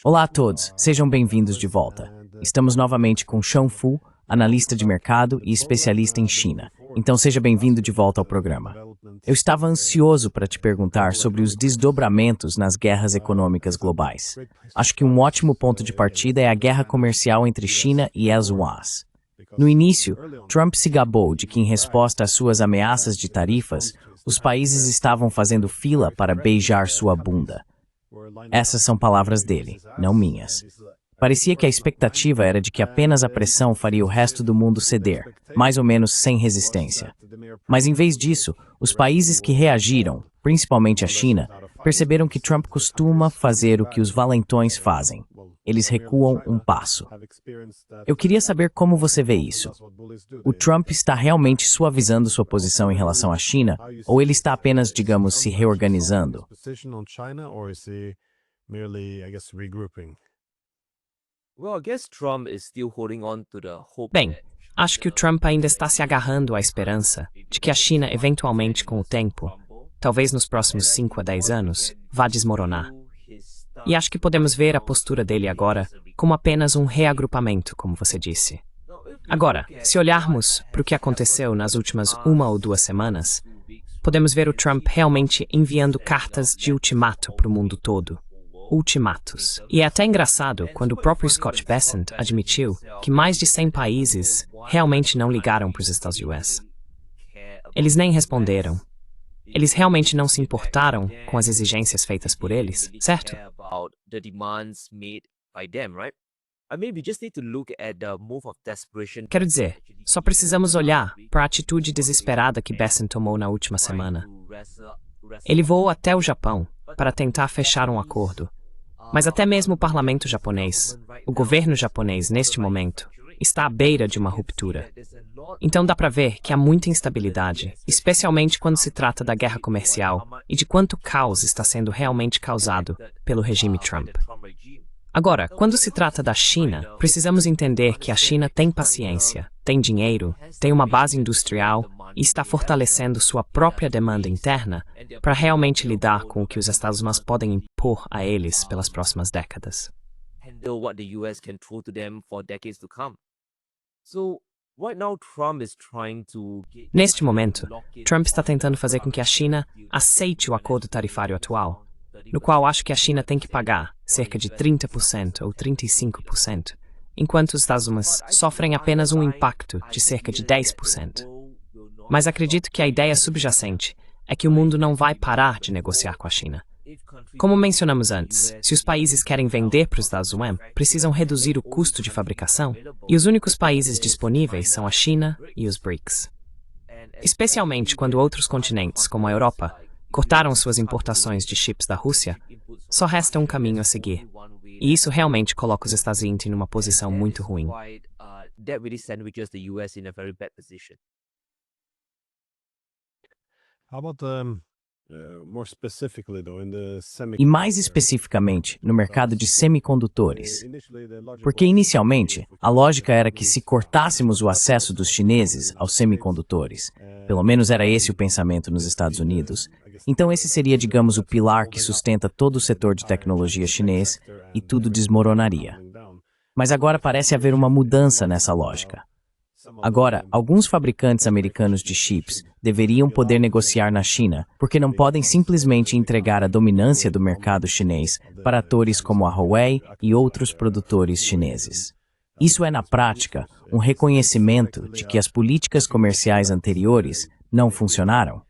Olá a todos, sejam bem-vindos de volta. Estamos novamente com Sean Fu, analista de mercado e especialista em China. Então seja bem-vindo de volta ao programa. Eu estava ansioso para te perguntar sobre os desdobramentos nas guerras econômicas globais. Acho que um ótimo ponto de partida é a guerra comercial entre China e as UAS. No início, Trump se gabou de que, em resposta às suas ameaças de tarifas, os países estavam fazendo fila para beijar sua bunda. Essas são palavras dele, não minhas. Parecia que a expectativa era de que apenas a pressão faria o resto do mundo ceder, mais ou menos sem resistência. Mas em vez disso, os países que reagiram, principalmente a China, perceberam que Trump costuma fazer o que os valentões fazem. Eles recuam um passo. Eu queria saber como você vê isso. O Trump está realmente suavizando sua posição em relação à China, ou ele está apenas, digamos, se reorganizando? Bem, acho que o Trump ainda está se agarrando à esperança de que a China, eventualmente, com o tempo, talvez nos próximos 5 a 10 anos, vá desmoronar. E acho que podemos ver a postura dele agora como apenas um reagrupamento, como você disse. Agora, se olharmos para o que aconteceu nas últimas 1 ou 2 semanas, podemos ver o Trump realmente enviando cartas de ultimato para o mundo todo. Ultimatos. E é até engraçado quando o próprio Scott Bessent admitiu que mais de 100 países realmente não ligaram para os Estados Unidos. Eles nem responderam. Eles realmente não se importaram com as exigências feitas por eles, certo? Quero dizer, só precisamos olhar para a atitude desesperada que Bessent tomou na última semana. Ele voou até o Japão para tentar fechar um acordo. Mas até mesmo o parlamento japonês, o governo japonês neste momento, está à beira de uma ruptura. Então dá para ver que há muita instabilidade, especialmente quando se trata da guerra comercial e de quanto caos está sendo realmente causado pelo regime Trump. Agora, quando se trata da China, precisamos entender que a China tem paciência, tem dinheiro, tem uma base industrial e está fortalecendo sua própria demanda interna para realmente lidar com o que os Estados Unidos podem impor a eles pelas próximas décadas. Neste momento, Trump está tentando fazer com que a China aceite o acordo tarifário atual, no qual acho que a China tem que pagar cerca de 30% ou 35%, enquanto os Estados Unidos sofrem apenas um impacto de cerca de 10%. Mas acredito que a ideia subjacente é que o mundo não vai parar de negociar com a China. Como mencionamos antes, se os países querem vender para os Estados Unidos, precisam reduzir o custo de fabricação, e os únicos países disponíveis são a China e os BRICS. Especialmente quando outros continentes, como a Europa, cortaram suas importações de chips da Rússia, só resta um caminho a seguir. E isso realmente coloca os Estados Unidos em uma posição muito ruim. E mais especificamente, no mercado de semicondutores. Porque inicialmente, a lógica era que se cortássemos o acesso dos chineses aos semicondutores, pelo menos era esse o pensamento nos Estados Unidos, então esse seria, digamos, o pilar que sustenta todo o setor de tecnologia chinês e tudo desmoronaria. Mas agora parece haver uma mudança nessa lógica. Agora, alguns fabricantes americanos de chips deveriam poder negociar na China, porque não podem simplesmente entregar a dominância do mercado chinês para atores como a Huawei e outros produtores chineses. Isso é, na prática, um reconhecimento de que as políticas comerciais anteriores não funcionaram.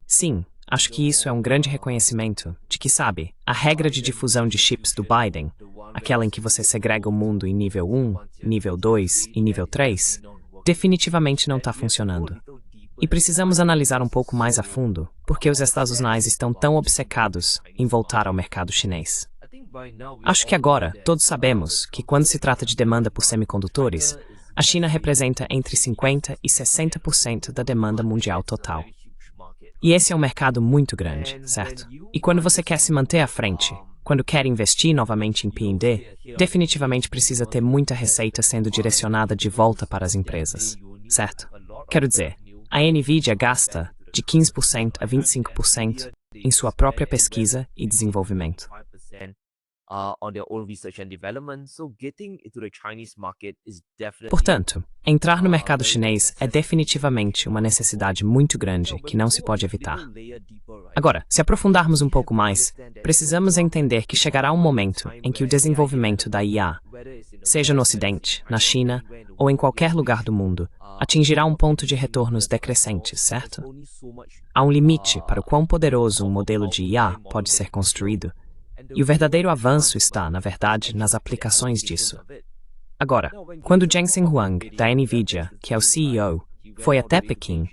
Sim, acho que isso é um grande reconhecimento de que, sabe, a regra de difusão de chips do Biden, aquela em que você segrega o mundo em nível 1, nível 2 e nível 3, definitivamente não está funcionando. E precisamos analisar um pouco mais a fundo porque os Estados Unidos estão tão obcecados em voltar ao mercado chinês. Acho que agora todos sabemos que quando se trata de demanda por semicondutores, a China representa entre 50% e 60% da demanda mundial total. E esse é um mercado muito grande, certo? E quando você quer se manter à frente, quando quer investir novamente em P&D, definitivamente precisa ter muita receita sendo direcionada de volta para as empresas. certo? Quero dizer, a NVIDIA gasta de 15% a 25% em sua própria pesquisa e desenvolvimento. Portanto, entrar no mercado chinês é definitivamente uma necessidade muito grande que não se pode evitar. Agora, se aprofundarmos um pouco mais, precisamos entender que chegará um momento em que o desenvolvimento da IA, seja no Ocidente, na China ou em qualquer lugar do mundo, atingirá um ponto de retornos decrescentes, certo? Há um limite para o quão poderoso um modelo de IA pode ser construído, e o verdadeiro avanço está, na verdade, nas aplicações disso. Agora, quando Jensen Huang, da NVIDIA, que é o CEO, foi até Pequim,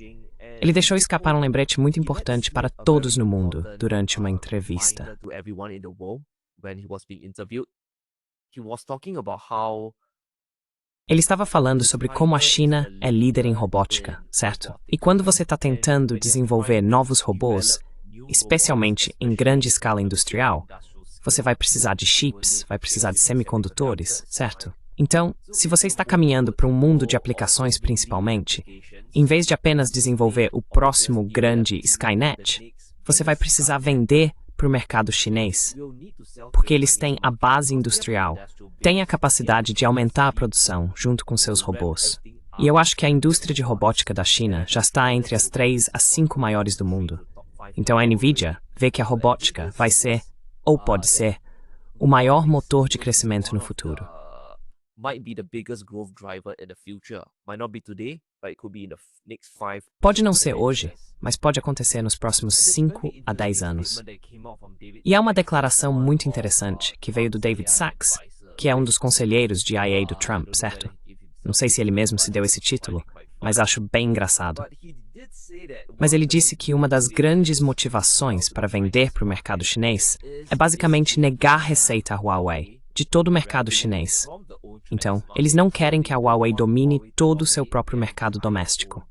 ele deixou escapar um lembrete muito importante para todos no mundo durante uma entrevista. Ele estava falando sobre como a China é líder em robótica, certo? E quando você está tentando desenvolver novos robôs, especialmente em grande escala industrial, você vai precisar de chips, vai precisar de semicondutores, certo? Então, se você está caminhando para um mundo de aplicações principalmente, em vez de apenas desenvolver o próximo grande Skynet, você vai precisar vender para o mercado chinês, porque eles têm a base industrial, têm a capacidade de aumentar a produção junto com seus robôs. E eu acho que a indústria de robótica da China já está entre as 3 a 5 maiores do mundo. Então a NVIDIA vê que a robótica vai ser, ou pode ser, o maior motor de crescimento no futuro. Pode não ser hoje, mas pode acontecer nos próximos 5 a 10 anos. E há uma declaração muito interessante que veio do David Sachs, que é um dos conselheiros de IA do Trump, certo? Não sei se ele mesmo se deu esse título, mas acho bem engraçado. Mas ele disse que uma das grandes motivações para vender para o mercado chinês é basicamente negar receita à Huawei de todo o mercado chinês. Então, eles não querem que a Huawei domine todo o seu próprio mercado doméstico.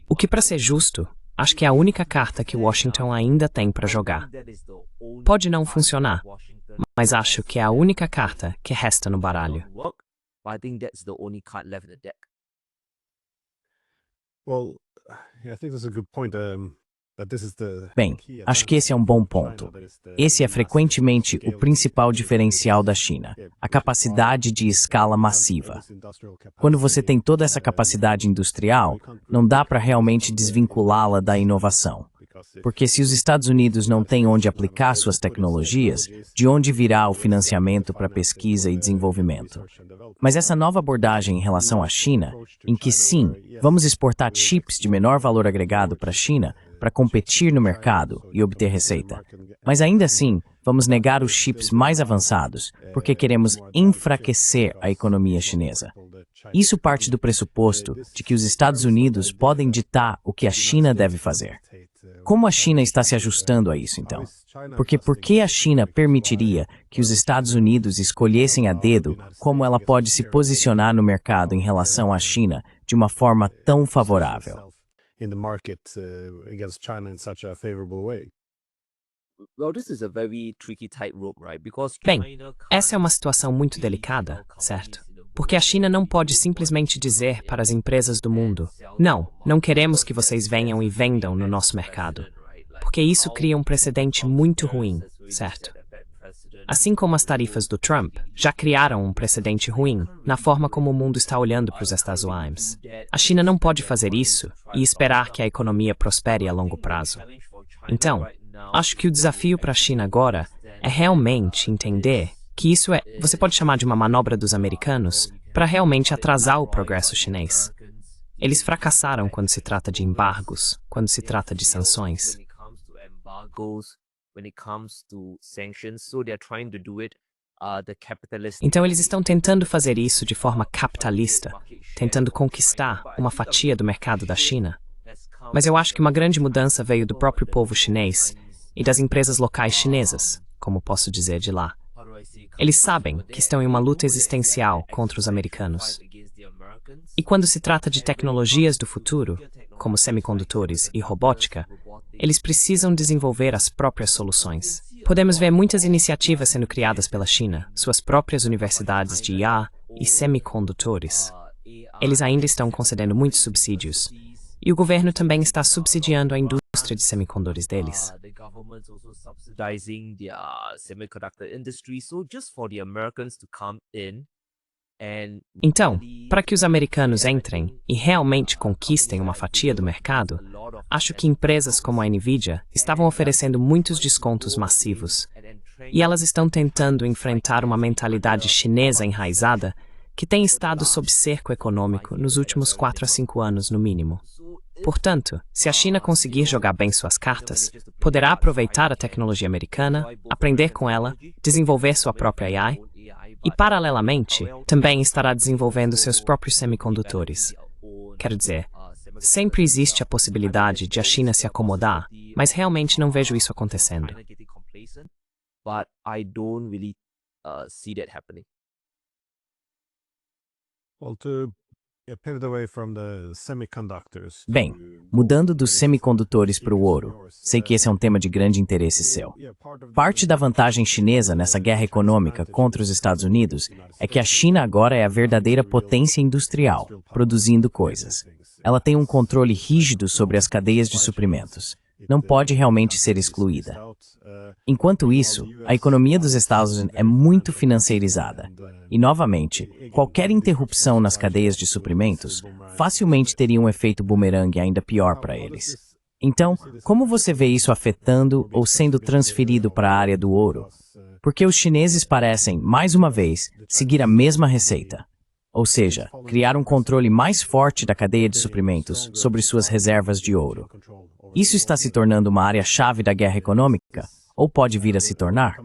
O que, para ser justo, acho que é a única carta que Washington ainda tem para jogar. Pode não funcionar, mas acho que é a única carta que resta no baralho. Bem, acho que esse é um bom ponto. Esse é frequentemente o principal diferencial da China, a capacidade de escala massiva. Quando você tem toda essa capacidade industrial, não dá para realmente desvinculá-la da inovação. Porque se os Estados Unidos não têm onde aplicar suas tecnologias, de onde virá o financiamento para pesquisa e desenvolvimento? Mas essa nova abordagem em relação à China, em que sim, vamos exportar chips de menor valor agregado para a China para competir no mercado e obter receita. Mas ainda assim, vamos negar os chips mais avançados, porque queremos enfraquecer a economia chinesa. Isso parte do pressuposto de que os Estados Unidos podem ditar o que a China deve fazer. Como a China está se ajustando a isso, então? Porque por que a China permitiria que os Estados Unidos escolhessem a dedo como ela pode se posicionar no mercado em relação à China de uma forma tão favorável? Bem, essa é uma situação muito delicada, certo? Porque a China não pode simplesmente dizer para as empresas do mundo: não queremos que vocês venham e vendam no nosso mercado. Porque isso cria um precedente muito ruim, certo? Assim como as tarifas do Trump já criaram um precedente ruim na forma como o mundo está olhando para os Estados Unidos. A China não pode fazer isso e esperar que a economia prospere a longo prazo. Então, acho que o desafio para a China agora é realmente entender que isso você pode chamar de uma manobra dos americanos para realmente atrasar o progresso chinês. Eles fracassaram quando se trata de embargos, quando se trata de sanções. Então eles estão tentando fazer isso de forma capitalista, tentando conquistar uma fatia do mercado da China. Mas eu acho que uma grande mudança veio do próprio povo chinês e das empresas locais chinesas, como posso dizer de lá. Eles sabem que estão em uma luta existencial contra os americanos. E quando se trata de tecnologias do futuro, como semicondutores e robótica, eles precisam desenvolver as próprias soluções. Podemos ver muitas iniciativas sendo criadas pela China, suas próprias universidades de IA e semicondutores. eles ainda estão concedendo muitos subsídios. E o governo também está subsidiando a indústria de semicondutores deles. The government's also subsidizing their semiconductor industry, so just for the Americans to come in and Então, para que os americanos entrem e realmente conquistem uma fatia do mercado, acho que empresas como a Nvidia estavam oferecendo muitos descontos massivos. E elas estão tentando enfrentar uma mentalidade chinesa enraizada que tem estado sob cerco econômico nos últimos 4 a 5 anos, no mínimo. Portanto, se a China conseguir jogar bem suas cartas, poderá aproveitar a tecnologia americana, aprender com ela, desenvolver sua própria AI e, paralelamente, também estará desenvolvendo seus próprios semicondutores. Quero dizer, sempre existe a possibilidade de a China se acomodar, mas realmente não vejo isso acontecendo. but I don't really see that happening. Well, to pivot away from the semiconductors. Bem, mudando dos semicondutores para o ouro, sei que esse é um tema de grande interesse seu. Parte da vantagem chinesa nessa guerra econômica contra os Estados Unidos é que a China agora é a verdadeira potência industrial, produzindo coisas. Ela tem um controle rígido sobre as cadeias de suprimentos. Não pode realmente ser excluída. Enquanto isso, a economia dos Estados Unidos é muito financiarizada. E, novamente, qualquer interrupção nas cadeias de suprimentos facilmente teria um efeito bumerangue ainda pior para eles. Então, como você vê isso afetando ou sendo transferido para a área do ouro? Porque os chineses parecem, mais uma vez, seguir a mesma receita. Ou seja, criar um controle mais forte da cadeia de suprimentos sobre suas reservas de ouro. Isso está se tornando uma área-chave da guerra econômica? Ou pode vir a se tornar?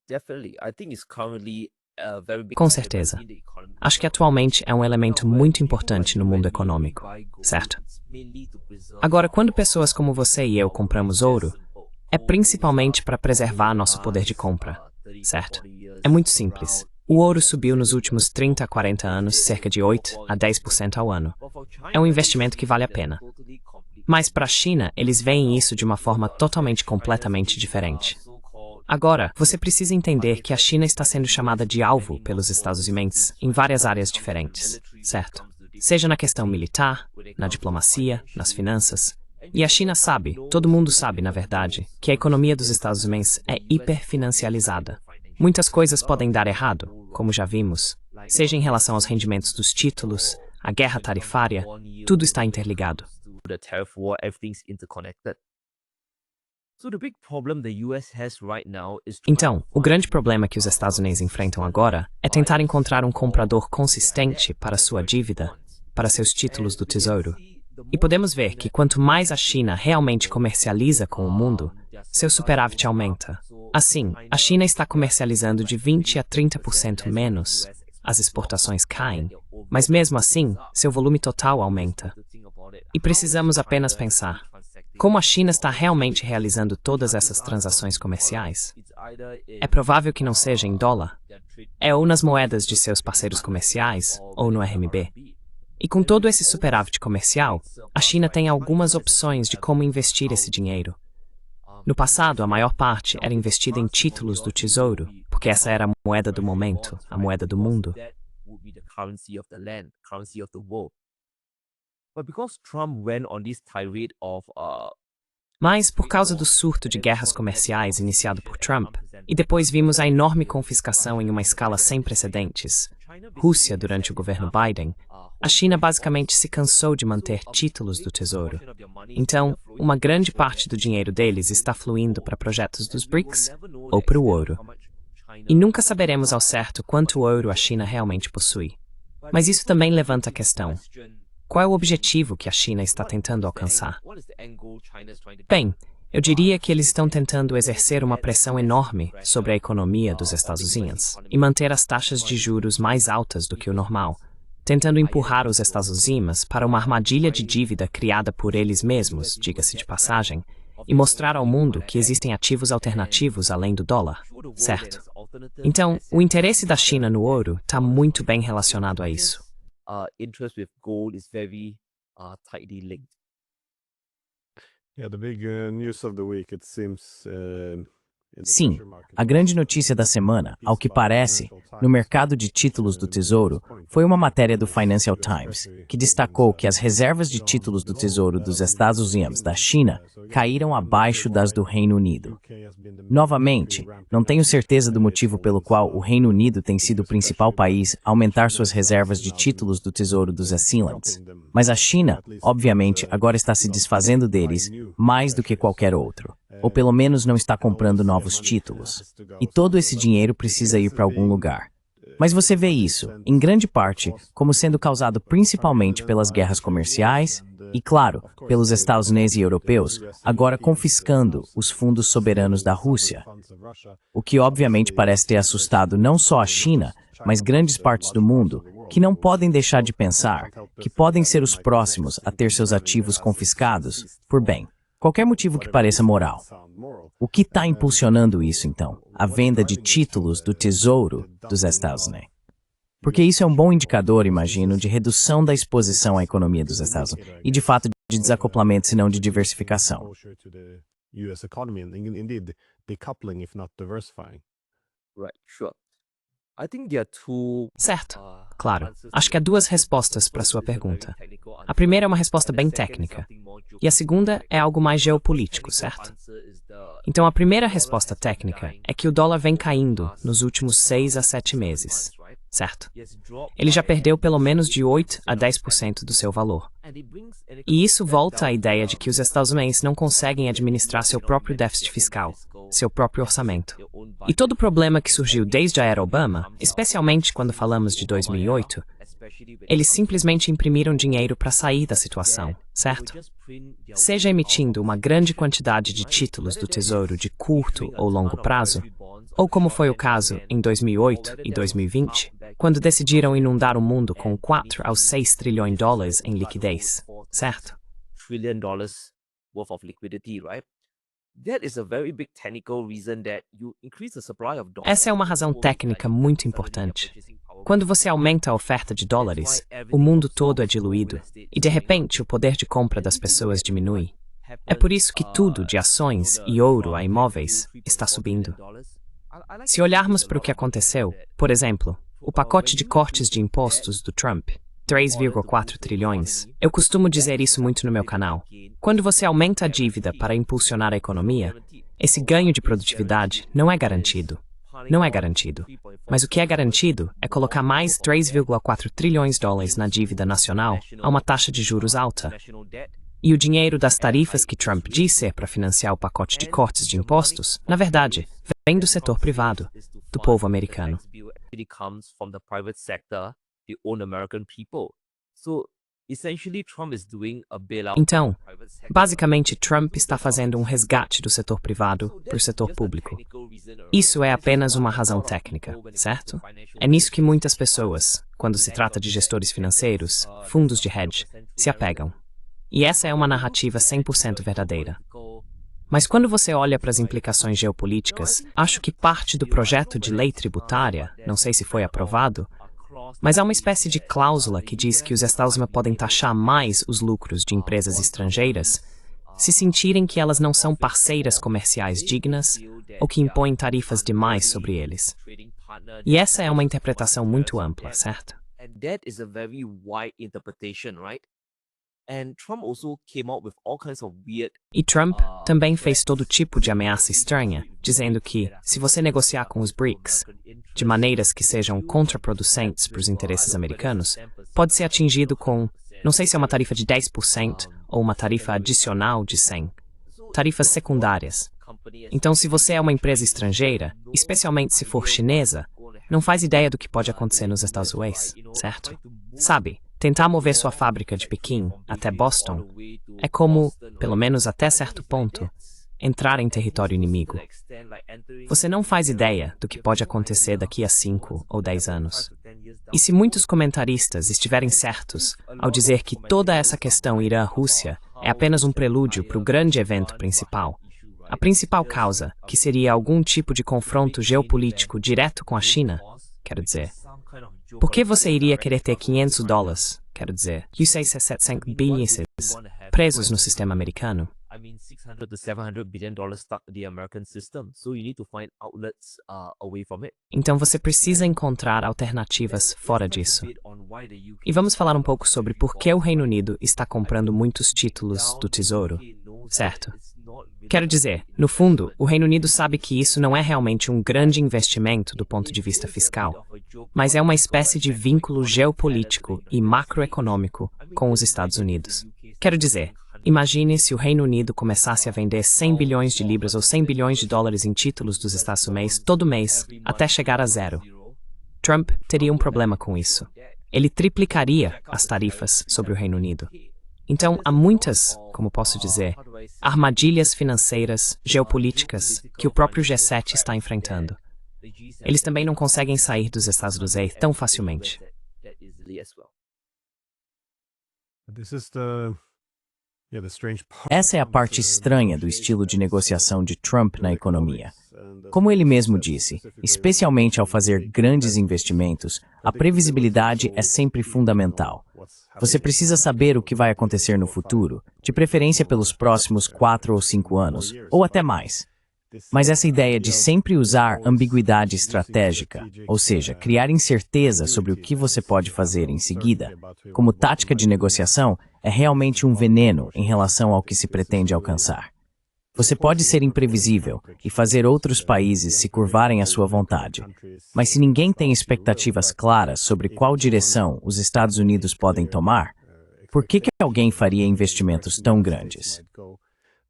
Definitely, I think it's currently a very big Com certeza. Acho que atualmente é um elemento muito importante no mundo econômico, certo? Agora, quando pessoas como você e eu compramos ouro, é principalmente para preservar nosso poder de compra, certo? É muito simples. O ouro subiu nos últimos 30 a 40 anos cerca de 8 a 10% ao ano. É um investimento que vale a pena. Mas para a China, eles veem isso de uma forma completamente diferente. Agora, você precisa entender que a China está sendo chamada de alvo pelos Estados Unidos em várias áreas diferentes, certo? Seja na questão militar, na diplomacia, nas finanças. E a China sabe, todo mundo sabe, na verdade, que a economia dos Estados Unidos é hiperfinancializada. Muitas coisas podem dar errado, como já vimos, seja em relação aos rendimentos dos títulos, a guerra tarifária, tudo está interligado. The tariff war, everything's interconnected. So the big problem the US has right now is Então, o grande problema que os Estados Unidos enfrentam agora é tentar encontrar um comprador consistente para sua dívida, para seus títulos do tesouro. E podemos ver que quanto mais a China realmente comercializa com o mundo, seu superávit aumenta. Assim, a China está comercializando de 20 a 30% menos, as exportações caem, mas mesmo assim, seu volume total aumenta. E precisamos apenas pensar, como a China está realmente realizando todas essas transações comerciais? É provável que não seja em dólar. É ou nas moedas de seus parceiros comerciais, ou no RMB. E com todo esse superávit comercial, a China tem algumas opções de como investir esse dinheiro. No passado, a maior parte era investida em títulos do tesouro, porque essa era a moeda do momento, a moeda do mundo. Mas, por causa do surto de guerras comerciais iniciado por Trump, e depois vimos a enorme confiscação em uma escala sem precedentes, Rússia durante o governo Biden, a China basicamente se cansou de manter títulos do tesouro. Então, uma grande parte do dinheiro deles está fluindo para projetos dos BRICS ou para o ouro. E nunca saberemos ao certo quanto ouro a China realmente possui. Mas isso também levanta a questão: qual é o objetivo que a China está tentando alcançar? Bem, eu diria que eles estão tentando exercer uma pressão enorme sobre a economia dos Estados Unidos e manter as taxas de juros mais altas do que o normal, tentando empurrar os Estados Unidos para uma armadilha de dívida criada por eles mesmos, diga-se de passagem, e mostrar ao mundo que existem ativos alternativos além do dólar, certo? Então, o interesse da China no ouro está muito bem relacionado a isso. Interest with gold is very tightly linked. Yeah, the big news of the week, it seems, Sim, a grande notícia da semana, ao que parece, no mercado de títulos do Tesouro, foi uma matéria do Financial Times, que destacou que as reservas de títulos do Tesouro dos Estados Unidos da China caíram abaixo das do Reino Unido. Novamente, não tenho certeza do motivo pelo qual o Reino Unido tem sido o principal país a aumentar suas reservas de títulos do Tesouro dos Sealands, mas a China, obviamente, agora está se desfazendo deles mais do que qualquer outro, ou pelo menos não está comprando novos títulos. E todo esse dinheiro precisa ir para algum lugar. Mas você vê isso, em grande parte, como sendo causado principalmente pelas guerras comerciais e, claro, pelos Estados Unidos e europeus, agora confiscando os fundos soberanos da Rússia, o que obviamente parece ter assustado não só a China, mas grandes partes do mundo, que não podem deixar de pensar que podem ser os próximos a ter seus ativos confiscados por, bem, qualquer motivo que pareça moral. O que está impulsionando isso, então? A venda de títulos do Tesouro dos Estados Unidos. Porque isso é um bom indicador, imagino, de redução da exposição à economia dos Estados Unidos e, de fato, de desacoplamento, se não de diversificação. Right, sure. I think there are two Certo. Claro. Acho que há duas respostas para sua pergunta. A primeira é uma resposta bem técnica, e a segunda é algo mais geopolítico, certo? Então, a primeira resposta técnica é que o dólar vem caindo nos últimos 6 a 7 meses, certo? Ele já perdeu pelo menos de 8 a 10% do seu valor. E isso volta à ideia de que os Estados Unidos não conseguem administrar seu próprio déficit fiscal, seu próprio orçamento. E todo o problema que surgiu desde a era Obama, especialmente quando falamos de 2008, eles simplesmente imprimiram dinheiro para sair da situação, certo? Seja emitindo uma grande quantidade de títulos do Tesouro de curto ou longo prazo, ou como foi o caso em 2008 e 2020, quando decidiram inundar o mundo com 4 a 6 trilhões de dólares em liquidez, certo? $1 trillion worth of liquidity, right? That is a very big technical reason that you increase the supply of dollars. Essa é uma razão técnica muito importante. Quando você aumenta a oferta de dólares, o mundo todo é diluído, e de repente o poder de compra das pessoas diminui. É por isso que tudo, de ações e ouro a imóveis, está subindo. Se olharmos para o que aconteceu, por exemplo, o pacote de cortes de impostos do Trump, 3,4 trilhões. Eu costumo dizer isso muito no meu canal. Quando você aumenta a dívida para impulsionar a economia, esse ganho de produtividade não é garantido. Não é garantido. Mas o que é garantido é colocar mais 3,4 trilhões de dólares na dívida nacional a uma taxa de juros alta. E o dinheiro das tarifas que Trump diz ser para financiar o pacote de cortes de impostos, na verdade, vem do setor privado, do povo americano. Então, basicamente, Trump está fazendo um resgate do setor privado para o setor público. Isso é apenas uma razão técnica, certo? É nisso que muitas pessoas, quando se trata de gestores financeiros, fundos de hedge, se apegam. E essa é uma narrativa 100% verdadeira. Mas quando você olha para as implicações geopolíticas, acho que parte do projeto de lei tributária, não sei se foi aprovado, mas há uma espécie de cláusula que diz que os Estados Unidos podem taxar mais os lucros de empresas estrangeiras se sentirem que elas não são parceiras comerciais dignas ou que impõem tarifas demais sobre eles. E essa é uma interpretação muito ampla, certo? E Trump também fez todo tipo de ameaça estranha, dizendo que, se você negociar com os BRICS de maneiras que sejam contraproducentes para os interesses americanos, pode ser atingido com, não sei se é uma tarifa de 10% ou uma tarifa adicional de 100%, tarifas secundárias. Então, se você é uma empresa estrangeira, especialmente se for chinesa, não faz ideia do que pode acontecer nos Estados Unidos, certo? Sabe? Tentar mover sua fábrica de Pequim até Boston é como, pelo menos até certo ponto, entrar em território inimigo. Você não faz ideia do que pode acontecer daqui a 5 ou 10 anos. E se muitos comentaristas estiverem certos ao dizer que toda essa questão Irã-Rússia é apenas um prelúdio para o grande evento principal, a principal causa, que seria algum tipo de confronto geopolítico direto com a China, quero dizer, por que você iria querer ter $500, quero dizer, US$700 bilhões presos no sistema americano? mean, 600 to 700 billion dollars stuck in the American system. So you need to find outlets away from it. Então você precisa encontrar alternativas fora disso. E vamos falar um pouco sobre por que o Reino Unido está comprando muitos títulos do Tesouro, certo? Quero dizer, no fundo, o Reino Unido sabe que isso não é realmente um grande investimento do ponto de vista fiscal, mas é uma espécie de vínculo geopolítico e macroeconômico com os Estados Unidos. Quero dizer, imagine se o Reino Unido começasse a vender 100 bilhões de libras ou 100 bilhões de dólares em títulos dos Estados Unidos todo mês, até chegar a zero. Trump teria um problema com isso. Ele triplicaria as tarifas sobre o Reino Unido. Então, há muitas, como posso dizer, armadilhas financeiras, geopolíticas, que o próprio G7 está enfrentando. Eles também não conseguem sair dos Estados Unidos tão facilmente. Essa é a parte estranha do estilo de negociação de Trump na economia. Como ele mesmo disse, especialmente ao fazer grandes investimentos, a previsibilidade é sempre fundamental. Você precisa saber o que vai acontecer no futuro, de preferência pelos próximos 4 ou 5 anos, ou até mais. Mas essa ideia de sempre usar ambiguidade estratégica, ou seja, criar incerteza sobre o que você pode fazer em seguida, como tática de negociação, é realmente um veneno em relação ao que se pretende alcançar. Você pode ser imprevisível e fazer outros países se curvarem à sua vontade. Mas se ninguém tem expectativas claras sobre qual direção os Estados Unidos podem tomar, por que alguém faria investimentos tão grandes?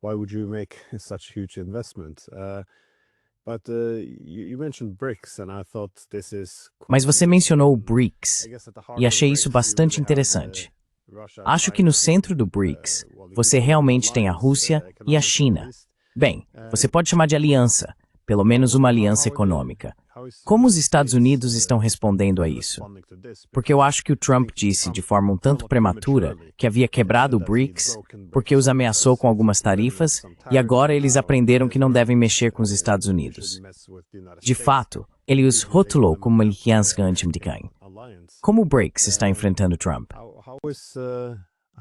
Why would you make such huge investment? But you mentioned BRICS, and I thought this is. Mas você mencionou o BRICS, e achei isso bastante interessante. Acho que no centro do BRICS, você realmente tem a Rússia e a China. Bem, você pode chamar de aliança, pelo menos uma aliança econômica. Como os Estados Unidos estão respondendo a isso? Porque eu acho que o Trump disse de forma um tanto prematura que havia quebrado o BRICS, porque os ameaçou com algumas tarifas, e agora eles aprenderam que não devem mexer com os Estados Unidos. De fato, ele os rotulou como uma aliança anti-americana. Como o BRICS está enfrentando Trump?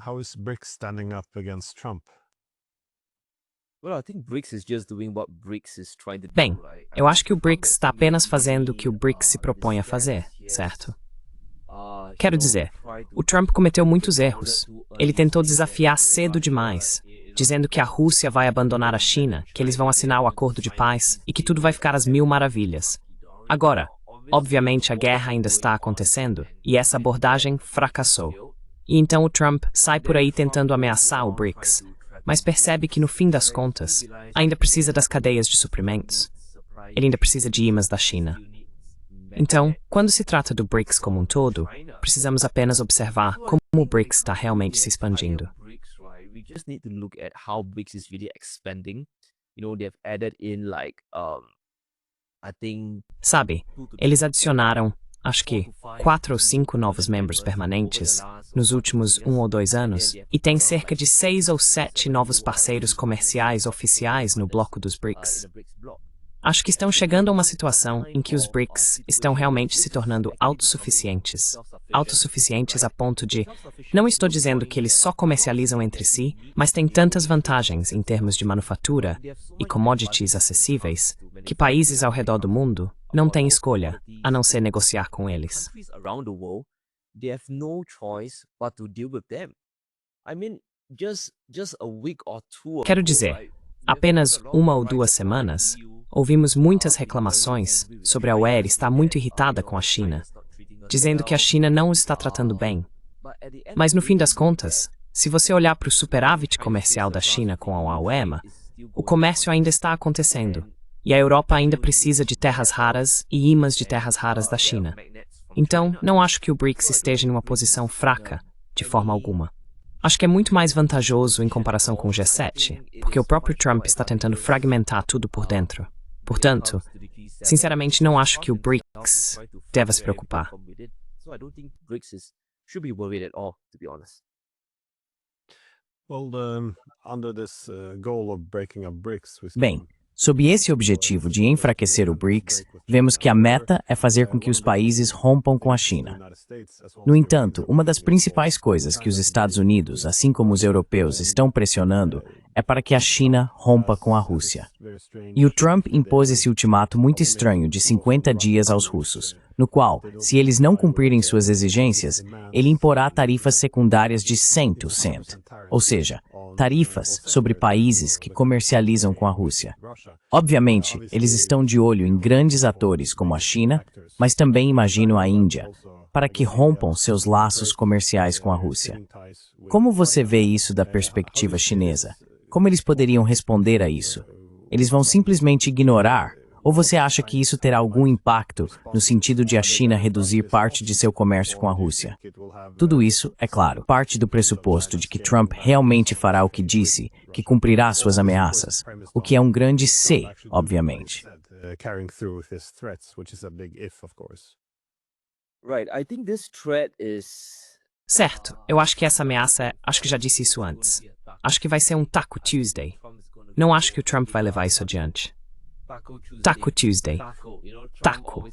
How is BRICS standing up against Trump? Well, I think BRICS is just doing what BRICS is trying to do, Bem, right? eu acho que o BRICS está apenas fazendo o que o BRICS se propõe a fazer, certo? Quero dizer, o Trump cometeu muitos erros. Ele tentou desafiar cedo demais, dizendo que a Rússia vai abandonar a China, que eles vão assinar o acordo de paz e que tudo vai ficar às mil maravilhas. Agora, obviamente a guerra ainda está acontecendo e essa abordagem fracassou. E então o Trump sai por aí tentando ameaçar o BRICS, mas percebe que no fim das contas, ainda precisa das cadeias de suprimentos. Ele ainda precisa de imãs da China. Então, quando se trata do BRICS como um todo, precisamos apenas observar como o BRICS está realmente se expandindo. We just need to look at how BRICS is really expanding. You know, they've added in like, I think... Sabe, eles adicionaram, acho que, 4 ou 5 novos membros permanentes nos últimos 1 ou 2 anos e tem cerca de 6 ou 7 novos parceiros comerciais oficiais no bloco dos BRICS. Acho que estão chegando a uma situação em que os BRICS estão realmente se tornando autossuficientes. Autossuficientes a ponto de... Não estou dizendo que eles só comercializam entre si, mas têm tantas vantagens em termos de manufatura e commodities acessíveis que países ao redor do mundo não têm escolha a não ser negociar com eles. Quero dizer, apenas 1 ou 2 semanas, ouvimos muitas reclamações sobre a UE estar muito irritada com a China, dizendo que a China não os está tratando bem. Mas no fim das contas, se você olhar para o superávit comercial da China com a UEMA, o comércio ainda está acontecendo, e a Europa ainda precisa de terras raras e imãs de terras raras da China. Então, não acho que o BRICS esteja em uma posição fraca, de forma alguma. Acho que é muito mais vantajoso em comparação com o G7, porque o próprio Trump está tentando fragmentar tudo por dentro. Portanto, sinceramente não acho que o BRICS deva se preocupar. Well, under this goal of breaking up BRICS, Bem, Sob esse objetivo de enfraquecer o BRICS, vemos que a meta é fazer com que os países rompam com a China. No entanto, uma das principais coisas que os Estados Unidos, assim como os europeus, estão pressionando é para que a China rompa com a Rússia. E o Trump impôs esse ultimato muito estranho de 50 dias aos russos, no qual, se eles não cumprirem suas exigências, ele imporá tarifas secundárias de 100%, ou seja, tarifas sobre países que comercializam com a Rússia. Obviamente, eles estão de olho em grandes atores como a China, mas também imagino a Índia, para que rompam seus laços comerciais com a Rússia. Como você vê isso da perspectiva chinesa? Como eles poderiam responder a isso? Eles vão simplesmente ignorar? Ou você acha que isso terá algum impacto no sentido de a China reduzir parte de seu comércio com a Rússia? Tudo isso, é claro, parte do pressuposto de que Trump realmente fará o que disse, que cumprirá suas ameaças, o que é um grande se, obviamente. Certo, eu acho que essa ameaça, acho que já disse isso antes. Acho que vai ser um Taco Tuesday. Não acho que o Trump vai levar isso adiante. Taco Tuesday. Taco.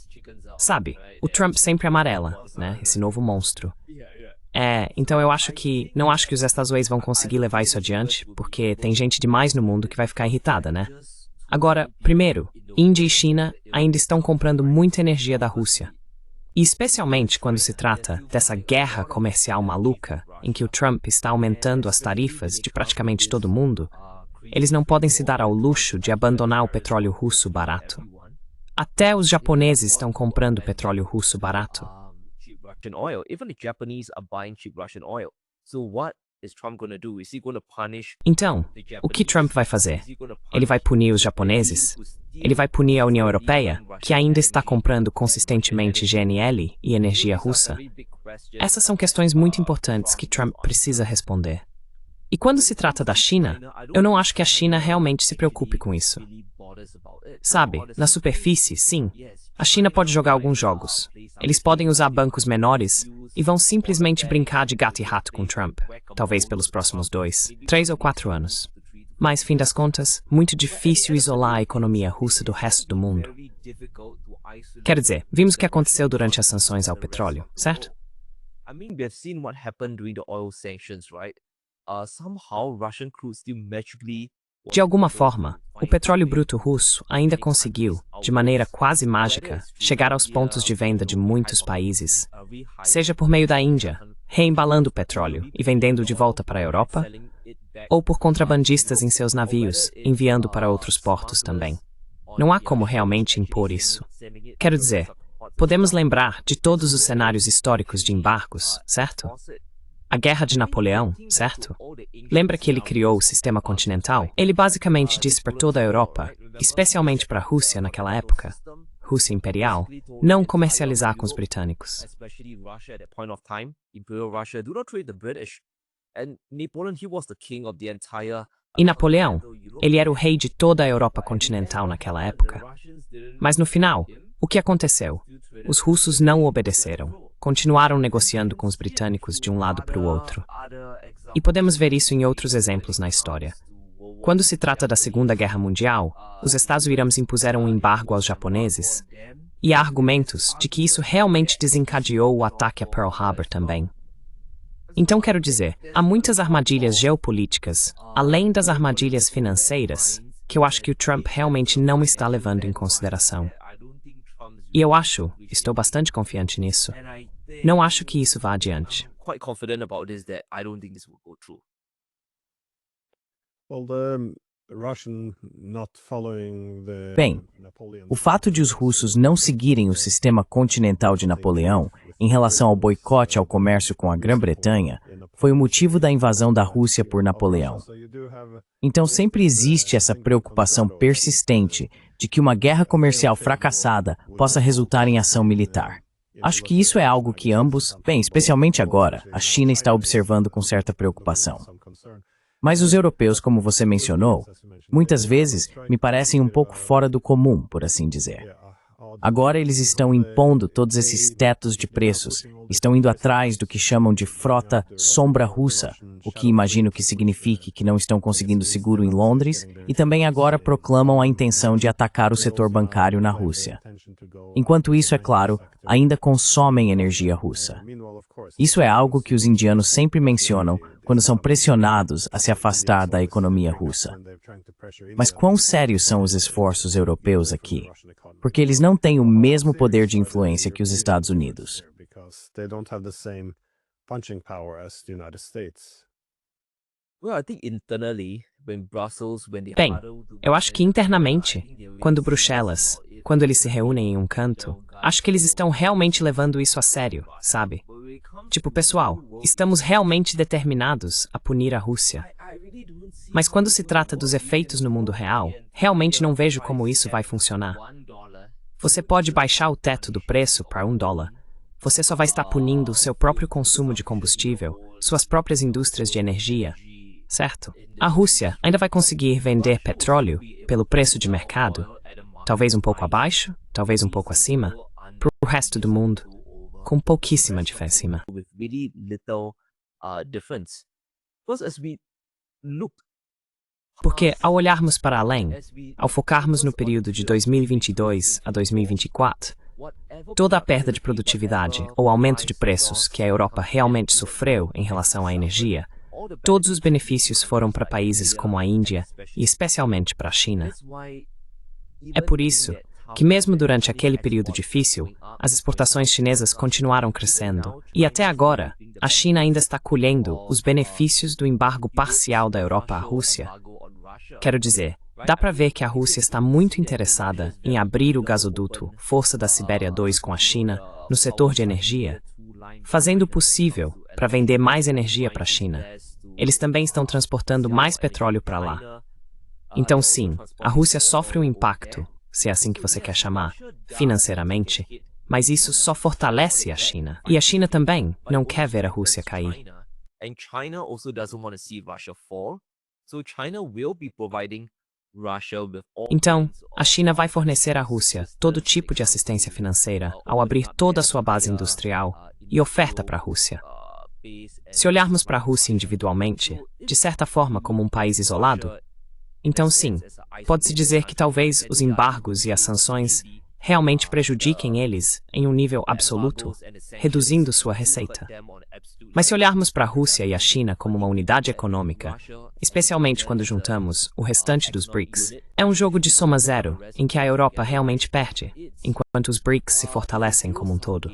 Sabe, o Trump sempre amarela, né? Esse novo monstro. Então eu acho que... Não acho que os Estados Unidos vão conseguir levar isso adiante, porque tem gente demais no mundo que vai ficar irritada, né? Agora, primeiro, Índia e China ainda estão comprando muita energia da Rússia. E especialmente quando se trata dessa guerra comercial maluca, em que o Trump está aumentando as tarifas de praticamente todo mundo, eles não podem se dar ao luxo de abandonar o petróleo russo barato. Até os japoneses estão comprando petróleo russo barato. Então, o que Trump vai fazer? Ele vai punir os japoneses? Ele vai punir a União Europeia, que ainda está comprando consistentemente GNL e energia russa? Essas são questões muito importantes que Trump precisa responder. E quando se trata da China, eu não acho que a China realmente se preocupe com isso. Sabe, na superfície, sim, a China pode jogar alguns jogos. Eles podem usar bancos menores e vão simplesmente brincar de gato e rato com Trump, talvez pelos próximos 2, 3 ou 4 anos. Mas, fim das contas, muito difícil isolar a economia russa do resto do mundo. Quer dizer, vimos o que aconteceu durante as sanções ao petróleo, certo? De alguma forma, o petróleo bruto russo ainda conseguiu, de maneira quase mágica, chegar aos pontos de venda de muitos países, seja por meio da Índia, reembalando o petróleo e vendendo de volta para a Europa, ou por contrabandistas em seus navios, enviando para outros portos também. Não há como realmente impor isso. Quero dizer, podemos lembrar de todos os cenários históricos de embargos, certo? A Guerra de Napoleão, certo? Lembra que ele criou o sistema continental? Ele basicamente disse para toda a Europa, especialmente para a Rússia naquela época, Rússia Imperial, não comercializar com os britânicos. E Napoleão, ele era o rei de toda a Europa continental naquela época. Mas no final, o que aconteceu? Os russos não obedeceram. Continuaram negociando com os britânicos de um lado para o outro. E podemos ver isso em outros exemplos na história. Quando se trata da Segunda Guerra Mundial, os Estados Unidos impuseram um embargo aos japoneses, e há argumentos de que isso realmente desencadeou o ataque a Pearl Harbor também. Então quero dizer, há muitas armadilhas geopolíticas, além das armadilhas financeiras, que eu acho que o Trump realmente não está levando em consideração. E eu estou bastante confiante nisso. Não acho que isso vá adiante. Bem, o fato de os russos não seguirem o sistema continental de Napoleão em relação ao boicote ao comércio com a Grã-Bretanha foi o motivo da invasão da Rússia por Napoleão. Então sempre existe essa preocupação persistente de que uma guerra comercial fracassada possa resultar em ação militar. Acho que isso é algo que ambos, especialmente agora, a China está observando com certa preocupação. Mas os europeus, como você mencionou, muitas vezes me parecem um pouco fora do comum, por assim dizer. Agora eles estão impondo todos esses tetos de preços, estão indo atrás do que chamam de frota sombra russa, o que imagino que signifique que não estão conseguindo seguro em Londres, e também agora proclamam a intenção de atacar o setor bancário na Rússia. Enquanto isso, é claro, ainda consomem energia russa. Isso é algo que os indianos sempre mencionam quando são pressionados a se afastar da economia russa. Mas quão sérios são os esforços europeus aqui? Porque eles não têm o mesmo poder de influência que os Estados Unidos. Bem, eu acho que internamente, quando eles se reúnem em um canto, acho que eles estão realmente levando isso a sério, sabe? Tipo, pessoal, estamos realmente determinados a punir a Rússia. Mas quando se trata dos efeitos no mundo real, realmente não vejo como isso vai funcionar. Você pode baixar o teto do preço para $1. Você só vai estar punindo o seu próprio consumo de combustível, suas próprias indústrias de energia, certo? A Rússia ainda vai conseguir vender petróleo pelo preço de mercado, talvez um pouco abaixo, talvez um pouco acima, para o resto do mundo, com pouquíssima diferença. Porque, ao olharmos para além, ao focarmos no período de 2022 a 2024, toda a perda de produtividade ou aumento de preços que a Europa realmente sofreu em relação à energia, todos os benefícios foram para países como a Índia e especialmente para a China. É por isso que mesmo durante aquele período difícil, as exportações chinesas continuaram crescendo. E até agora, a China ainda está colhendo os benefícios do embargo parcial da Europa à Rússia. Quero dizer, dá para ver que a Rússia está muito interessada em abrir o gasoduto Força da Sibéria 2 com a China no setor de energia, fazendo o possível para vender mais energia para a China. Eles também estão transportando mais petróleo para lá. Então sim, a Rússia sofre um impacto, se é assim que você quer chamar, financeiramente, mas isso só fortalece a China. E a China também não quer ver a Rússia cair. Então, a China vai fornecer à Rússia todo tipo de assistência financeira ao abrir toda a sua base industrial e oferta para a Rússia. Se olharmos para a Rússia individualmente, de certa forma como um país isolado, então sim, pode-se dizer que talvez os embargos e as sanções realmente prejudiquem eles em um nível absoluto, reduzindo sua receita. Mas se olharmos para a Rússia e a China como uma unidade econômica, especialmente quando juntamos o restante dos BRICS, é um jogo de soma zero em que a Europa realmente perde, enquanto os BRICS se fortalecem como um todo.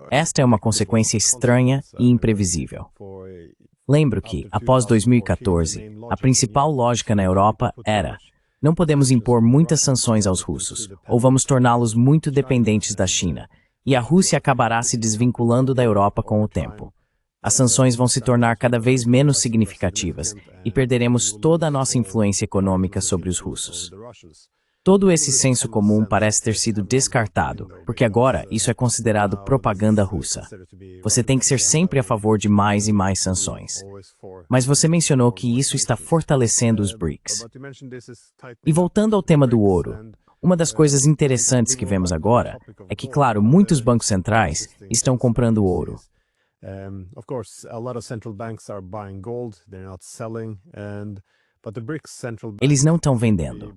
Esta é uma consequência estranha e imprevisível. Lembro que, após 2014, a principal lógica na Europa era: não podemos impor muitas sanções aos russos, ou vamos torná-los muito dependentes da China, e a Rússia acabará se desvinculando da Europa com o tempo. As sanções vão se tornar cada vez menos significativas e perderemos toda a nossa influência econômica sobre os russos. Todo esse senso comum parece ter sido descartado, porque agora isso é considerado propaganda russa. Você tem que ser sempre a favor de mais e mais sanções. Mas você mencionou que isso está fortalecendo os BRICS. E voltando ao tema do ouro, uma das coisas interessantes que vemos agora é que, claro, muitos bancos centrais estão comprando ouro. Of course, a lot of central banks are buying gold, they're not selling, but the BRICS central banks Eles não estão vendendo.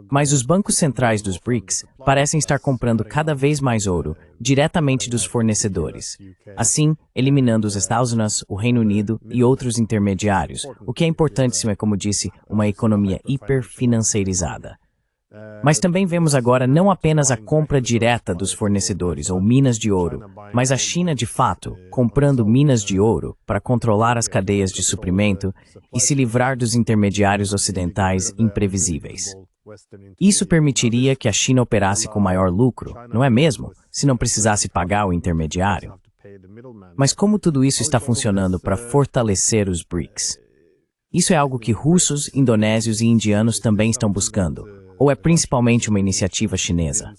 Mas os bancos centrais dos BRICS parecem estar comprando cada vez mais ouro diretamente dos fornecedores, assim eliminando os Estados Unidos, o Reino Unido e outros intermediários, o que é importantíssimo, é, como disse, uma economia hiperfinanciarizada. Mas também vemos agora não apenas a compra direta dos fornecedores ou minas de ouro, mas a China, de fato, comprando minas de ouro para controlar as cadeias de suprimento e se livrar dos intermediários ocidentais imprevisíveis. Isso permitiria que a China operasse com maior lucro, não é mesmo? Se não precisasse pagar o intermediário. Mas como tudo isso está funcionando para fortalecer os BRICS? Isso é algo que russos, indonésios e indianos também estão buscando. Ou é principalmente uma iniciativa chinesa?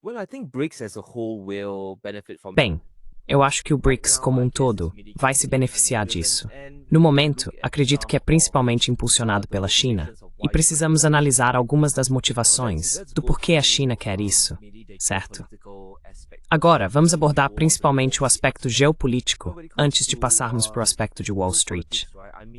Well, I think BRICS as a whole will benefit from Bem, eu acho que o BRICS como um todo vai se beneficiar disso. No momento, acredito que é principalmente impulsionado pela China, e precisamos analisar algumas das motivações do porquê a China quer isso, certo? Agora, vamos abordar principalmente o aspecto geopolítico antes de passarmos para o aspecto de Wall Street.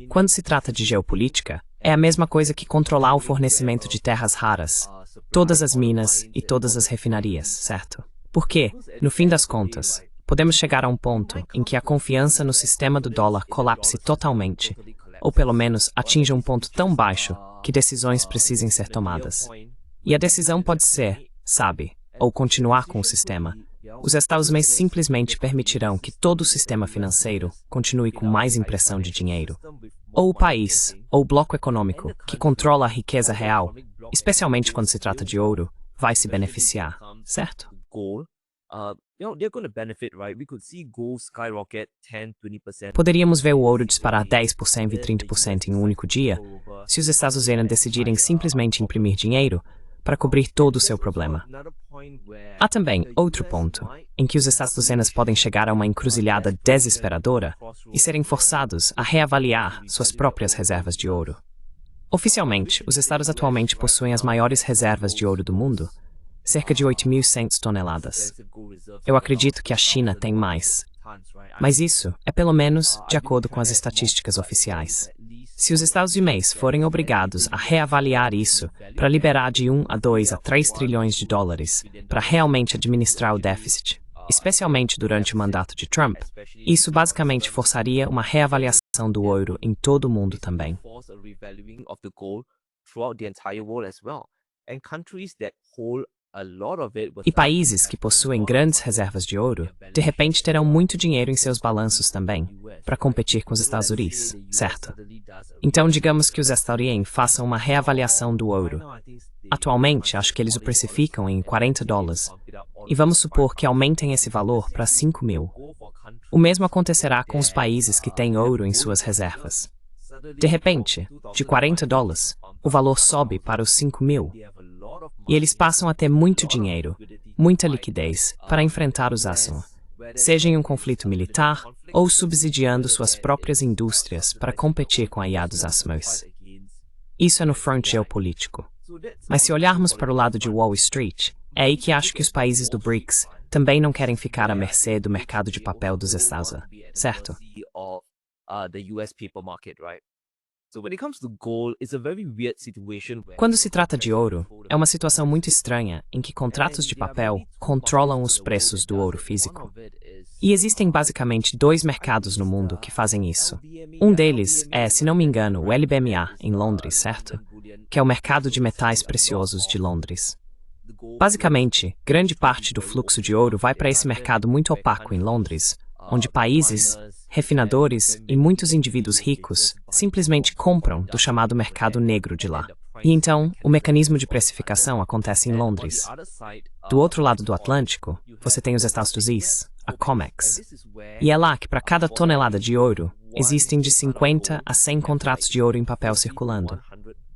Quando se trata de geopolítica, é a mesma coisa que controlar o fornecimento de terras raras, todas as minas e todas as refinarias, certo? Porque, no fim das contas, podemos chegar a um ponto em que a confiança no sistema do dólar colapse totalmente, ou pelo menos atinja um ponto tão baixo que decisões precisem ser tomadas. E a decisão pode ser, sabe, ou continuar com o sistema. Os Estados Unidos simplesmente permitirão que todo o sistema financeiro continue com mais impressão de dinheiro. Ou o país, ou o bloco econômico, que controla a riqueza real, especialmente quando se trata de ouro, vai se beneficiar, certo? gold, they're going to benefit, right? We could see gold skyrocket 10, 20%. Poderíamos ver o ouro disparar 10% e 30% em um único dia, se os Estados Unidos decidirem simplesmente imprimir dinheiro para cobrir todo o seu problema. Há também outro ponto, em que os Estados Unidos podem chegar a uma encruzilhada desesperadora e serem forçados a reavaliar suas próprias reservas de ouro. Oficialmente, os Estados atualmente possuem as maiores reservas de ouro do mundo, cerca de 8.100 toneladas. Eu acredito que a China tem mais, mas isso é pelo menos de acordo com as estatísticas oficiais. Se os Estados Unidos forem obrigados a reavaliar isso para liberar de 1 a 2 a 3 trilhões de dólares para realmente administrar o déficit, especialmente durante o mandato de Trump, isso basicamente forçaria uma reavaliação do ouro em todo o mundo também. E países que possuem grandes reservas de ouro, de repente terão muito dinheiro em seus balanços também, para competir com os Estados Unidos, certo? Então digamos que os Estados Unidos façam uma reavaliação do ouro. Atualmente, acho que eles o precificam em $40, e vamos supor que aumentem esse valor para 5.000. O mesmo acontecerá com os países que têm ouro em suas reservas. De repente, de $40, o valor sobe para os 5.000. E eles passam a ter muito dinheiro, muita liquidez, para enfrentar os ações, seja em um conflito militar ou subsidiando suas próprias indústrias para competir com a IA dos ações. Isso é no front geopolítico. Mas se olharmos para o lado de Wall Street, é aí que acho que os países do BRICS também não querem ficar à mercê do mercado de papel dos Estados Unidos, certo? Quando se trata de ouro, é uma situação muito estranha em que contratos de papel controlam os preços do ouro físico. E existem basicamente dois mercados no mundo que fazem isso. Um deles é, se não me engano, o LBMA, em Londres, certo? Que é o mercado de metais preciosos de Londres. Basicamente, grande parte do fluxo de ouro vai para esse mercado muito opaco em Londres, onde países, refinadores e muitos indivíduos ricos simplesmente compram do chamado mercado negro de lá. E então, o mecanismo de precificação acontece em Londres. Do outro lado do Atlântico, você tem os Estados Unidos, a COMEX. E é lá que para cada tonelada de ouro, existem de 50 a 100 contratos de ouro em papel circulando.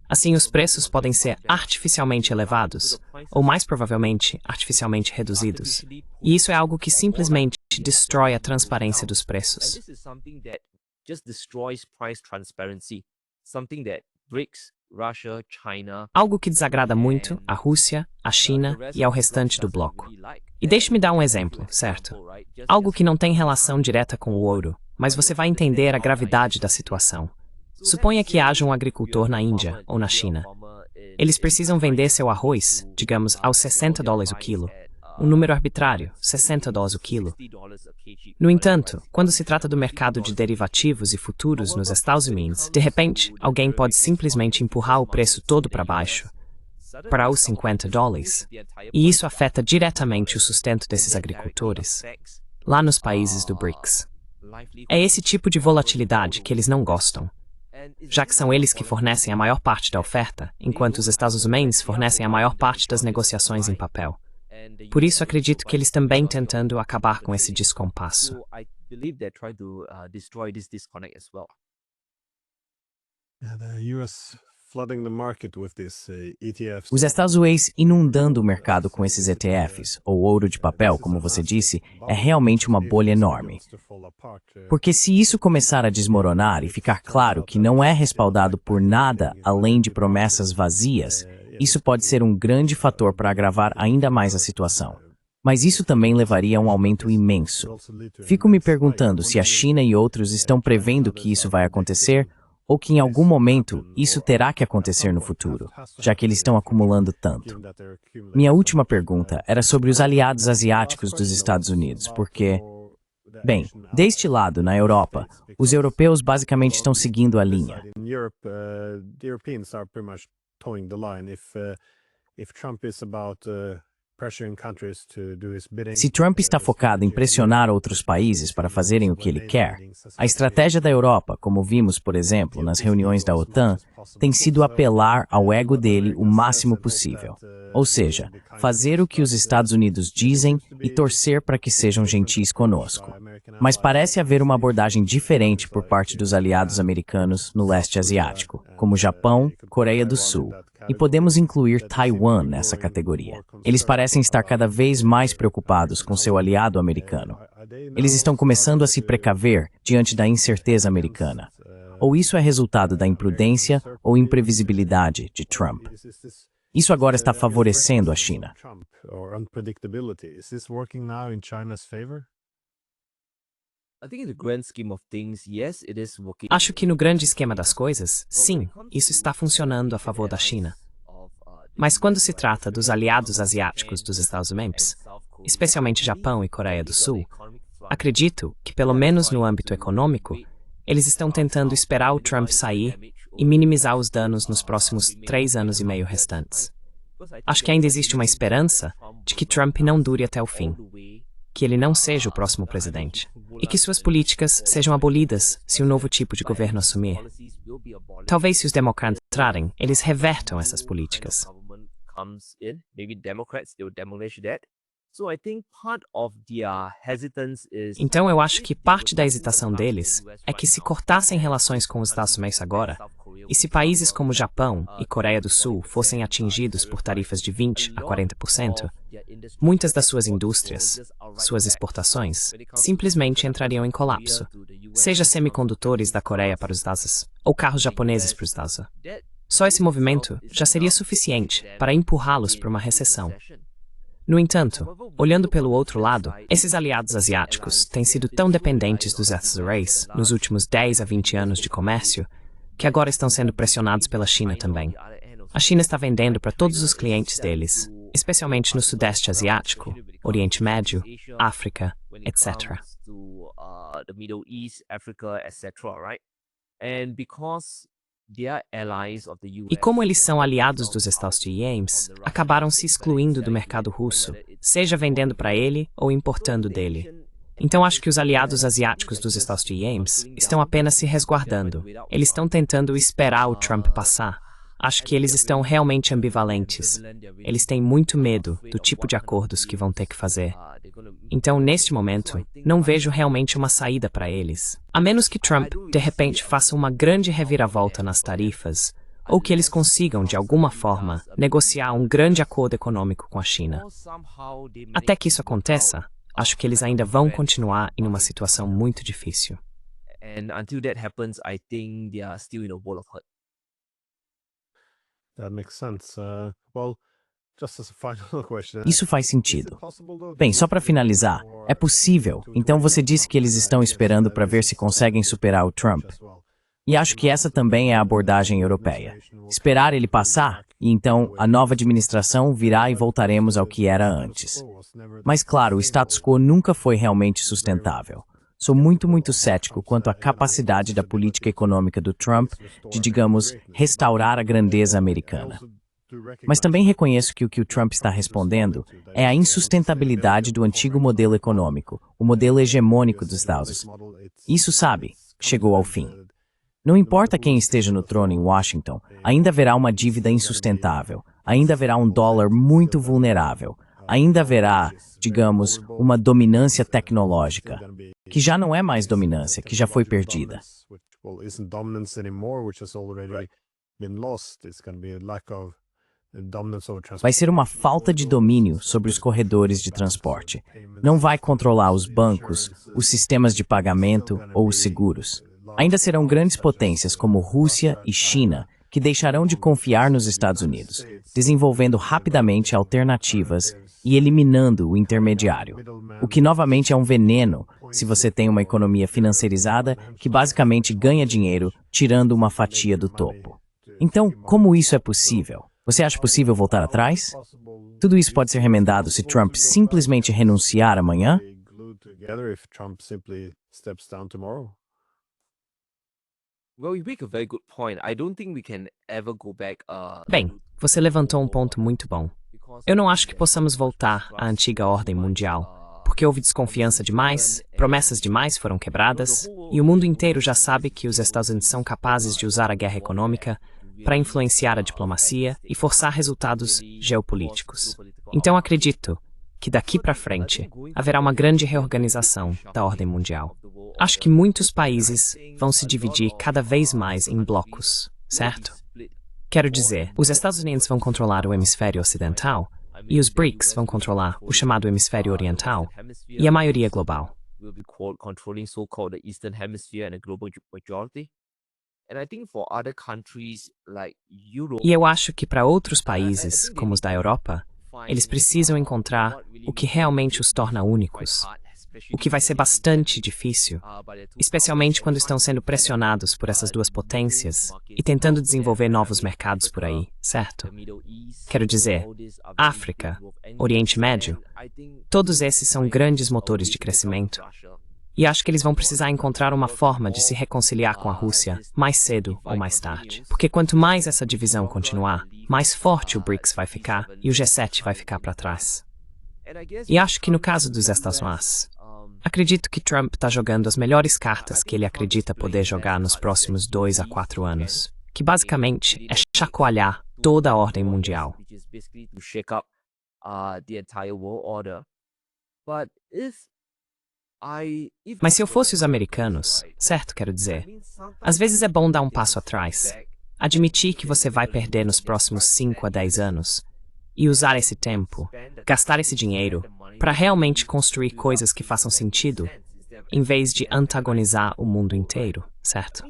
Assim, os preços podem ser artificialmente elevados, ou mais provavelmente, artificialmente reduzidos. E isso é algo que simplesmente destrói a transparência dos preços. Algo que desagrada muito à Rússia, à China e ao restante do bloco. E deixe-me dar um exemplo, certo? Algo que não tem relação direta com o ouro, mas você vai entender a gravidade da situação. Suponha que haja um agricultor na Índia ou na China. Eles precisam vender seu arroz, digamos, aos $60 o quilo. Um número arbitrário, $60 o quilo. No entanto, quando se trata do mercado de derivativos e futuros nos Estados Unidos, de repente, alguém pode simplesmente empurrar o preço todo para baixo, para os $50. E isso afeta diretamente o sustento desses agricultores, lá nos países do BRICS. É esse tipo de volatilidade que eles não gostam, já que são eles que fornecem a maior parte da oferta, enquanto os Estados Unidos fornecem a maior parte das negociações em papel. Por isso, acredito que eles também tentando acabar com esse descompasso. The US flooding the market with these ETFs. Os Estados Unidos inundando o mercado com esses ETFs, ou ouro de papel, como você disse, é realmente uma bolha enorme. Porque se isso começar a desmoronar e ficar claro que não é respaldado por nada além de promessas vazias, isso pode ser um grande fator para agravar ainda mais a situação. Mas isso também levaria a um aumento imenso. Fico me perguntando se a China e outros estão prevendo que isso vai acontecer ou que em algum momento isso terá que acontecer no futuro, já que eles estão acumulando tanto. Minha última pergunta era sobre os aliados asiáticos dos Estados Unidos, porque, bem, deste lado, na Europa, os europeus basicamente estão seguindo a linha. Se Trump está focado em pressionar outros países para fazerem o que ele quer, a estratégia da Europa, como vimos, por exemplo, nas reuniões da OTAN, tem sido apelar ao ego dele o máximo possível. Ou seja, fazer o que os Estados Unidos dizem e torcer para que sejam gentis conosco. Mas parece haver uma abordagem diferente por parte dos aliados americanos no leste asiático, como Japão, Coreia do Sul, e podemos incluir Taiwan nessa categoria. Eles parecem estar cada vez mais preocupados com seu aliado americano. Eles estão começando a se precaver diante da incerteza americana. Ou isso é resultado da imprudência ou imprevisibilidade de Trump. Isso agora está favorecendo a China. Acho que no grande esquema das coisas, sim, isso está funcionando a favor da China. Mas quando se trata dos aliados asiáticos dos Estados Unidos, especialmente Japão e Coreia do Sul, acredito que, pelo menos no âmbito econômico, eles estão tentando esperar o Trump sair e minimizar os danos nos próximos 3 anos e meio restantes. Acho que ainda existe uma esperança de que Trump não dure até o fim, que ele não seja o próximo presidente, e que suas políticas sejam abolidas se um novo tipo de governo assumir. Talvez se os democratas entrarem, eles revertam essas políticas. Então eu acho que parte da hesitação deles é que se cortassem relações com os Estados Unidos agora, e se países como Japão e Coreia do Sul fossem atingidos por tarifas de 20% a 40%, muitas das suas indústrias, suas exportações, simplesmente entrariam em colapso, seja semicondutores da Coreia para os Estados Unidos ou carros japoneses para os Estados Unidos. Só esse movimento já seria suficiente para empurrá-los para uma recessão. No entanto, olhando pelo outro lado, esses aliados asiáticos têm sido tão dependentes dos Estados Unidos nos últimos 10 a 20 anos de comércio que agora estão sendo pressionados pela China também. A China está vendendo para todos os clientes deles, especialmente no Sudeste Asiático, Oriente Médio, África, etc. E como eles são aliados dos Estados Unidos, acabaram se excluindo do mercado russo, seja vendendo para ele ou importando dele. Então acho que os aliados asiáticos dos Estados Unidos estão apenas se resguardando. Eles estão tentando esperar o Trump passar. Acho que eles estão realmente ambivalentes. Eles têm muito medo do tipo de acordos que vão ter que fazer. Então, neste momento, não vejo realmente uma saída para eles. A menos que Trump, de repente, faça uma grande reviravolta nas tarifas, ou que eles consigam, de alguma forma, negociar um grande acordo econômico com a China. Até que isso aconteça, acho que eles ainda vão continuar em uma situação muito difícil. Isso faz sentido. Bem, só para finalizar, é possível. Então você disse que eles estão esperando para ver se conseguem superar o Trump. E acho que essa também é a abordagem europeia. Esperar ele passar, e então a nova administração virá e voltaremos ao que era antes. Mas claro, o status quo nunca foi realmente sustentável. Sou muito cético quanto à capacidade da política econômica do Trump de, digamos, restaurar a grandeza americana. Mas também reconheço que o Trump está respondendo é a insustentabilidade do antigo modelo econômico, o modelo hegemônico dos Estados Unidos. Isso, sabe, chegou ao fim. Não importa quem esteja no trono em Washington, ainda haverá uma dívida insustentável, ainda haverá um dólar muito vulnerável, ainda haverá, digamos, uma dominância tecnológica, que já não é mais dominância, que já foi perdida. been lost. It's going to be a lack of dominance over Vai ser uma falta de domínio sobre os corredores de transporte. Não vai controlar os bancos, os sistemas de pagamento ou os seguros. Ainda serão grandes potências como Rússia e China que deixarão de confiar nos Estados Unidos, desenvolvendo rapidamente alternativas e eliminando o intermediário. O que novamente é um veneno se você tem uma economia financiarizada que basicamente ganha dinheiro tirando uma fatia do topo. Então, como isso é possível? Você acha possível voltar atrás? Tudo isso pode ser remendado se Trump simplesmente renunciar amanhã? Well, you make a very good point. I don't think we can ever go back. Bem, você levantou um ponto muito bom. Eu não acho que possamos voltar à antiga ordem mundial, porque houve desconfiança demais, promessas demais foram quebradas, e o mundo inteiro já sabe que os Estados Unidos são capazes de usar a guerra econômica para influenciar a diplomacia e forçar resultados geopolíticos. Então acredito que daqui para frente haverá uma grande reorganização da ordem mundial. Acho que muitos países vão se dividir cada vez mais em blocos, certo? Quero dizer, os Estados Unidos vão controlar o hemisfério ocidental e os BRICS vão controlar o chamado hemisfério oriental e a maioria global. Controlling so-called the Eastern Hemisphere and the global majority. And I think for other countries like Europe, E eu acho que para outros países, como os da Europa, eles precisam encontrar o que realmente os torna únicos, o que vai ser bastante difícil, especialmente quando estão sendo pressionados por essas duas potências e tentando desenvolver novos mercados por aí, certo? Quero dizer, África, Oriente Médio, todos esses são grandes motores de crescimento. E acho que eles vão precisar encontrar uma forma de se reconciliar com a Rússia mais cedo ou mais tarde. Porque quanto mais essa divisão continuar, mais forte o BRICS vai ficar e o G7 vai ficar para trás. E acho que no caso dos Estados Unidos, acredito que Trump está jogando as melhores cartas que ele acredita poder jogar nos próximos 2 a 4 anos, que basicamente é chacoalhar toda a ordem mundial. Mas se eu fosse os americanos, certo, quero dizer, às vezes é bom dar um passo atrás, admitir que você vai perder nos próximos 5 a 10 anos e usar esse tempo, gastar esse dinheiro, para realmente construir coisas que façam sentido, em vez de antagonizar o mundo inteiro, certo?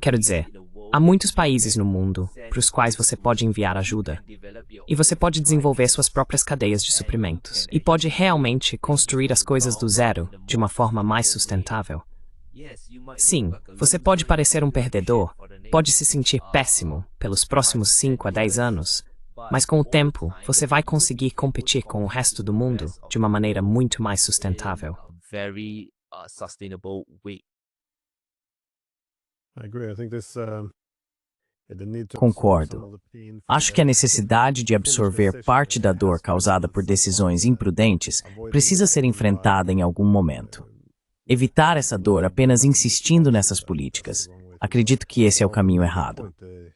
Quero dizer, há muitos países no mundo para os quais você pode enviar ajuda, e você pode desenvolver suas próprias cadeias de suprimentos, e pode realmente construir as coisas do zero de uma forma mais sustentável. Sim, você pode parecer um perdedor, pode se sentir péssimo pelos próximos 5 a 10 anos, mas com o tempo, você vai conseguir competir com o resto do mundo de uma maneira muito mais sustentável. Concordo. Acho que a necessidade de absorver parte da dor causada por decisões imprudentes precisa ser enfrentada em algum momento. Evitar essa dor apenas insistindo nessas políticas, acredito que esse é o caminho errado.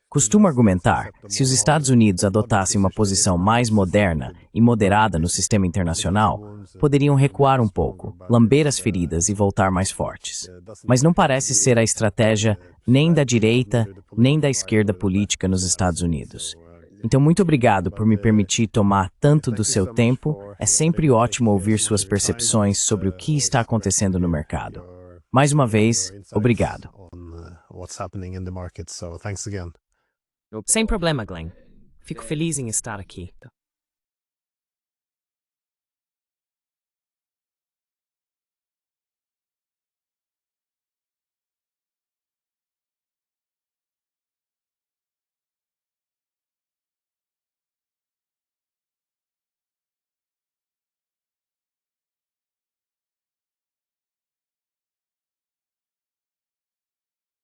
Costumo argumentar, se os Estados Unidos adotassem uma posição mais moderna e moderada no sistema internacional, poderiam recuar um pouco, lamber as feridas e voltar mais fortes. Mas não parece ser a estratégia nem da direita, nem da esquerda política nos Estados Unidos. Então, muito obrigado por me permitir tomar tanto do seu tempo. É sempre ótimo ouvir suas percepções sobre o que está acontecendo no mercado. Mais uma vez, obrigado. Sem problema, Glenn. Fico feliz em estar aqui.